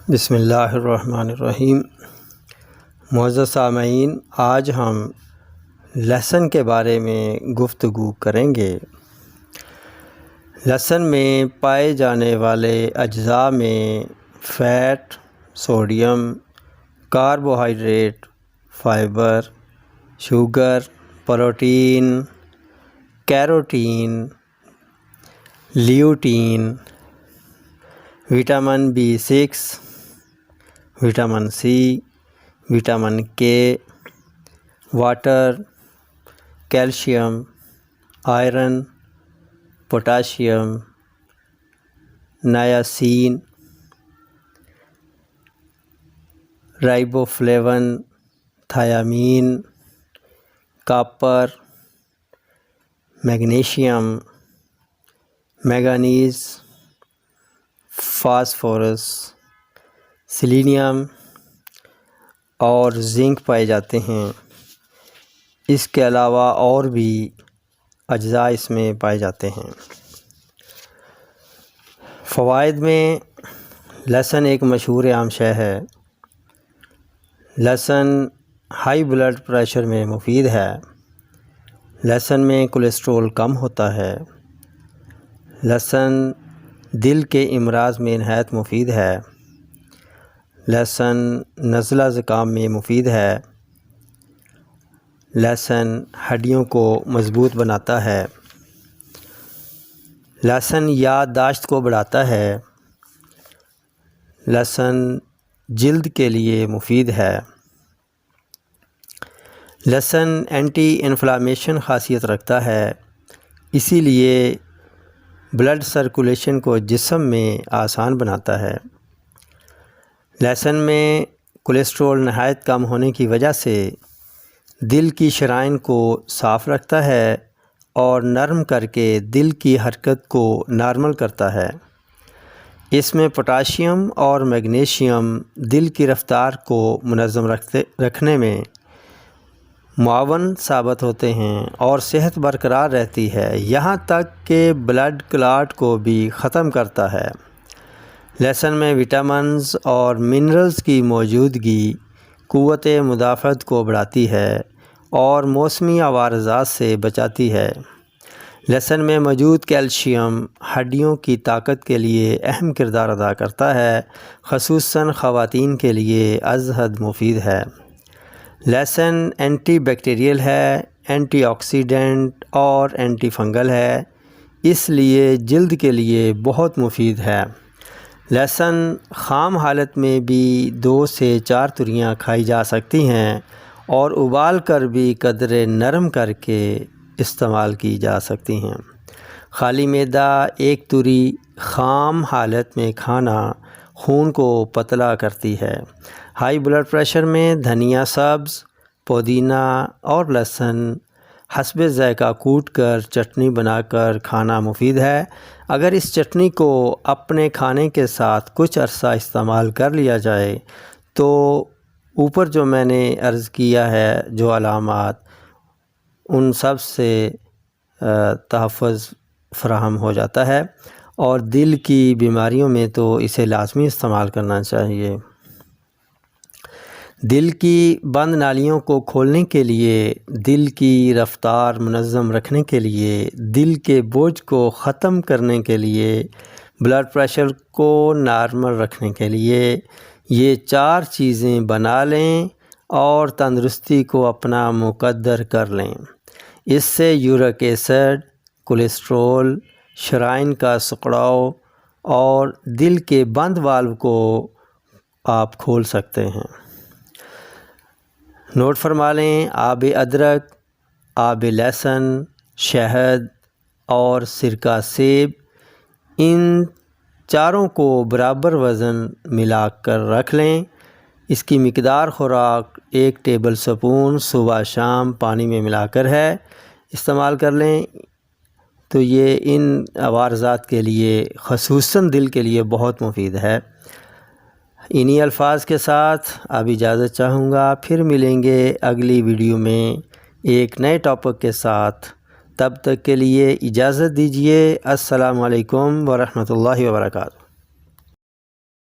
بسم اللہ الرحمن الرحیم۔ معزز سامعین، آج ہم لہسن کے بارے میں گفتگو کریں گے۔ لہسن میں پائے جانے والے اجزاء میں fat, sodium, carbohydrate, fibre, sugar, protein, carotene, lutein, vitamin B6، vitamin C, vitamin K, water, calcium, iron, potassium, niacin, riboflavin, thiamine, copper, magnesium, manganese, phosphorus, selenium اور زنک پائے جاتے ہیں۔ اس کے علاوہ اور بھی اجزاء اس میں پائے جاتے ہیں۔ فوائد میں لہسن ایک مشہور عام شے ہے۔ لہسن ہائی بلڈ پریشر میں مفید ہے۔ لہسن میں کولیسٹرول کم ہوتا ہے۔ لہسن دل کے امراض میں نہایت مفید ہے۔ لہسن نزلہ زکام میں مفید ہے۔ لہسن ہڈیوں کو مضبوط بناتا ہے۔ لہسن یادداشت کو بڑھاتا ہے۔ لہسن جلد کے لیے مفید ہے۔ لہسن اینٹی انفلامیشن خاصیت رکھتا ہے، اسی لیے بلڈ سرکولیشن کو جسم میں آسان بناتا ہے۔ لہسن میں کولیسٹرول نہایت کم ہونے کی وجہ سے دل کی شرائین کو صاف رکھتا ہے اور نرم کر کے دل کی حرکت کو نارمل کرتا ہے۔ اس میں پوٹاشیم اور میگنیشیم دل کی رفتار کو منظم رکھنے میں معاون ثابت ہوتے ہیں اور صحت برقرار رہتی ہے، یہاں تک کہ بلڈ کلاٹ کو بھی ختم کرتا ہے۔ لہسن میں وٹامنز اور منرلز کی موجودگی قوت مدافعت کو بڑھاتی ہے اور موسمی عوارضات سے بچاتی ہے۔ لہسن میں موجود کیلشیم ہڈیوں کی طاقت کے لیے اہم کردار ادا کرتا ہے، خصوصاً خواتین کے لیے از حد مفید ہے۔ لہسن اینٹی بیکٹیریل ہے، اینٹی آکسیڈنٹ اور اینٹی فنگل ہے، اس لیے جلد کے لیے بہت مفید ہے۔ لہسن خام حالت میں بھی 2 سے 4 توریاں کھائی جا سکتی ہیں اور ابال کر بھی قدرے نرم کر کے استعمال کی جا سکتی ہیں۔ خالی معدہ 1 توری خام حالت میں کھانا خون کو پتلا کرتی ہے۔ ہائی بلڈ پریشر میں دھنیا سبز، پودینہ اور لہسن حسب ذائقہ کوٹ کر چٹنی بنا کر کھانا مفید ہے۔ اگر اس چٹنی کو اپنے کھانے کے ساتھ کچھ عرصہ استعمال کر لیا جائے تو اوپر جو میں نے عرض کیا ہے جو علامات، ان سب سے تحفظ فراہم ہو جاتا ہے، اور دل کی بیماریوں میں تو اسے لازمی استعمال کرنا چاہیے۔ دل کی بند نالیوں کو کھولنے کے لیے، دل کی رفتار منظم رکھنے کے لیے، دل کے بوجھ کو ختم کرنے کے لیے، بلڈ پریشر کو نارمل رکھنے کے لیے یہ 4 چیزیں بنا لیں اور تندرستی کو اپنا مقدر کر لیں۔ اس سے یورک ایسڈ، کولیسٹرول، شرائین کا سکڑاؤ اور دل کے بند والو کو آپ کھول سکتے ہیں۔ نوٹ فرما لیں، آب ادرک، آب لہسن، شہد اور سرکہ سیب، ان چاروں کو برابر وزن ملا کر رکھ لیں۔ اس کی مقدار خوراک 1 ٹیبل سپون صبح شام پانی میں ملا کر ہے، استعمال کر لیں تو یہ ان عوارضات کے لیے، خصوصاً دل کے لیے بہت مفید ہے۔ انہی الفاظ کے ساتھ اب اجازت چاہوں گا، پھر ملیں گے اگلی ویڈیو میں ایک نئے ٹاپک کے ساتھ۔ تب تک کے لیے اجازت دیجیے۔ السلام علیکم ورحمۃ اللہ وبرکاتہ۔